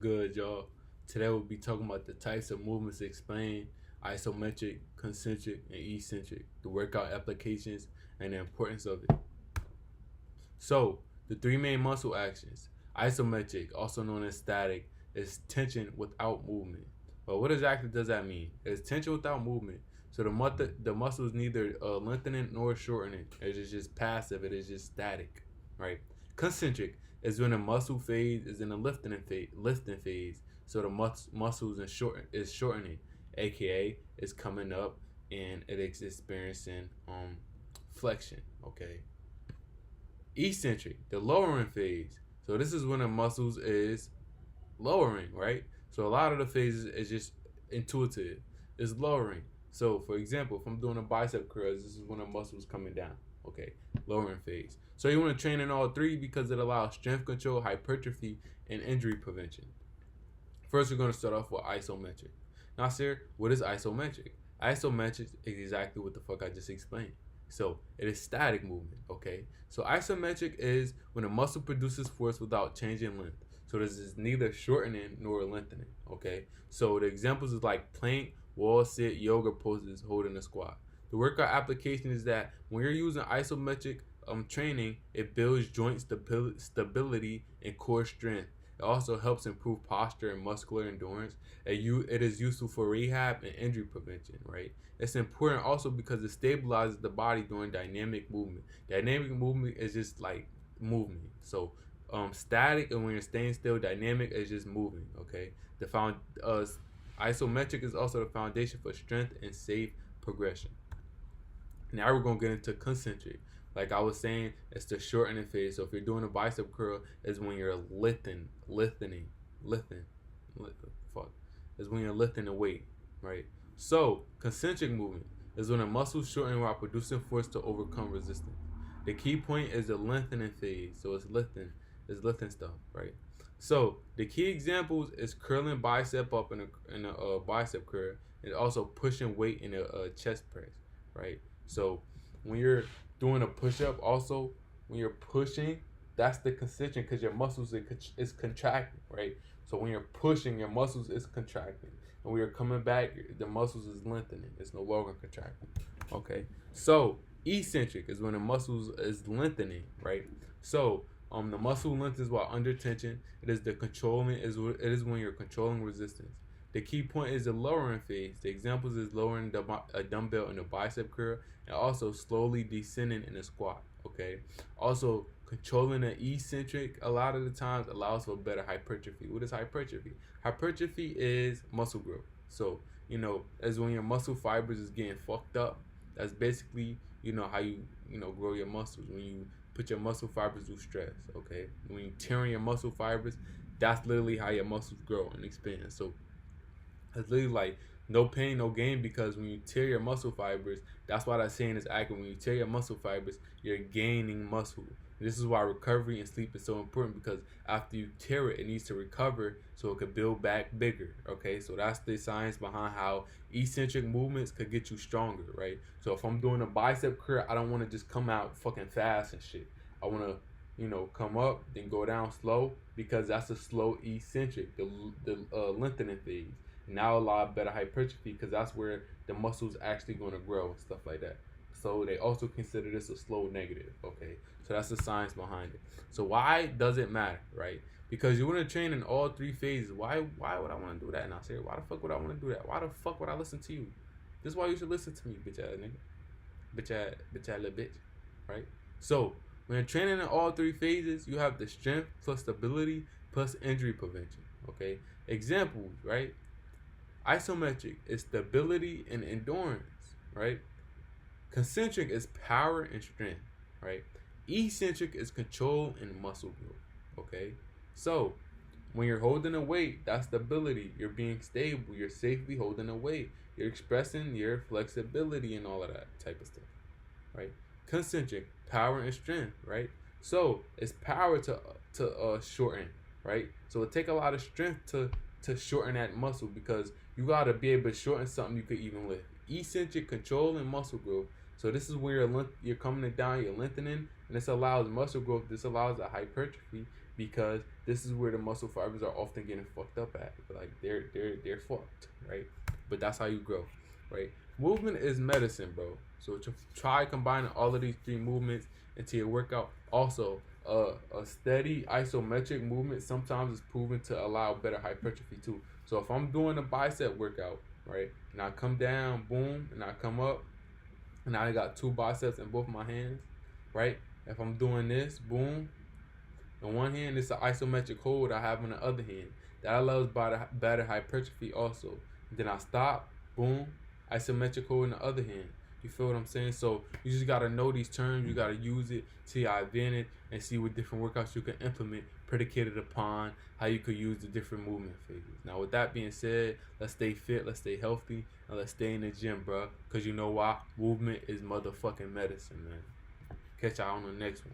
Good, y'all. Today we'll be talking about the types of movements explained: isometric, concentric, and eccentric, the workout applications, and the importance of it. So, the three main muscle actions: isometric, also known as static, is tension without movement. But what exactly does that mean? It's tension without movement. So the muscle is neither lengthening nor shortening. It is just passive. It is just static, right? Concentric is when the muscle phase is in a lifting phase. So the muscles is shortening, aka it's coming up and it is experiencing flexion. Okay, eccentric, the lowering phase. So this is when the muscles is lowering, right? So a lot of the phases is just intuitive. It's lowering. So for example, if I'm doing a bicep curls, this is when the muscles coming down. Okay, lowering phase. So you want to train in all three because it allows strength control, hypertrophy, and injury prevention. First, we're going to start off with isometric. Now, sir, what is isometric? Isometric is exactly what the fuck I just explained. So it is static movement, okay? So isometric is when a muscle produces force without changing length. So this is neither shortening nor lengthening, okay? So the examples is like plank, wall sit, yoga poses, holding a squat. The workout application is that when you're using isometric training, it builds joint stability and core strength. It also helps improve posture and muscular endurance. It is useful for rehab and injury prevention, right? It's important also because it stabilizes the body during dynamic movement. Dynamic movement is just like movement. So static and when you're staying still, dynamic is just moving, okay? The isometric is also the foundation for strength and safe progression. Now we're gonna get into concentric. Like I was saying, it's the shortening phase. So if you're doing a bicep curl, is when you're lifting, fuck, is when you're lifting the weight, right? So concentric movement is when a muscle shorten while producing force to overcome resistance. The key point is the lengthening phase. So it's lifting stuff, right? So the key examples is curling bicep up in a bicep curl, and also pushing weight in a chest press, right? So when you're doing a push up, also when you're pushing, that's the concentric because your muscles is contracting, right? So when you're pushing, your muscles is contracting, and when you're coming back, the muscles is lengthening. It's no longer contracting. Okay. So eccentric is when the muscles is lengthening, right? So the muscle lengthens while under tension. It is when you're controlling resistance. The key point is the lowering phase. The examples is lowering a dumbbell in a bicep curl and also slowly descending in a squat. Okay. Also, controlling the eccentric a lot of the times allows for better hypertrophy. What is hypertrophy? Hypertrophy is muscle growth. So as when your muscle fibers is getting fucked up. That's basically how you grow your muscles when you put your muscle fibers through stress. Okay. When you tearing your muscle fibers, that's literally how your muscles grow and expand. So it's literally like no pain, no gain because when you tear your muscle fibers, that's why that saying is accurate. When you tear your muscle fibers, you're gaining muscle. This is why recovery and sleep is so important because after you tear it, it needs to recover so it could build back bigger. Okay, so that's the science behind how eccentric movements could get you stronger, right? So if I'm doing a bicep curl, I don't want to just come out fucking fast and shit. I want to come up, then go down slow because that's a slow eccentric, the lengthening phase. Now a lot better hypertrophy because that's where the muscles actually going to grow and stuff like that. So they also consider this a slow negative. Okay, so that's the science behind it. So why does it matter, right? Because you want to train in all three phases. Why would I want to do that? Now, say, why the fuck would I want to do that? Why the fuck would I listen to you? This is why you should listen to me, bitch ass nigga, bitch ass little bitch, right? So when you're training in all three phases, you have the strength plus stability plus injury prevention. Okay, examples, right? Isometric is stability and endurance, right? Concentric is power and strength, right? Eccentric is control and muscle growth, okay? So, when you're holding a weight, that's stability. You're being stable. You're safely holding a weight. You're expressing your flexibility and all of that type of stuff, right? Concentric, power and strength, right? So it's power to shorten, right? So it take a lot of strength to shorten that muscle because you gotta be able to shorten something you could even lift. Eccentric, control and muscle growth. So this is where you're coming down, you're lengthening, and this allows muscle growth. This allows a hypertrophy because this is where the muscle fibers are often getting fucked up at. Like they're fucked, right? But that's how you grow, right? Movement is medicine, bro. So try combining all of these three movements into your workout. Also, a steady isometric movement sometimes is proven to allow better hypertrophy too. So if I'm doing a bicep workout, right, and I come down, boom, and I come up, and I got two biceps in both my hands, right? If I'm doing this, boom, in one hand, it's an isometric hold I have in the other hand. That allows better hypertrophy also. Then I stop, boom, isometric hold in the other hand. You feel what I'm saying? So you just gotta know these terms. You gotta use it to your advantage and see what different workouts you can implement, predicated upon how you could use the different movement phases. Now, with that being said, let's stay fit, let's stay healthy, and let's stay in the gym, bro. Cause you know why? Movement is motherfucking medicine, man. Catch y'all on the next one.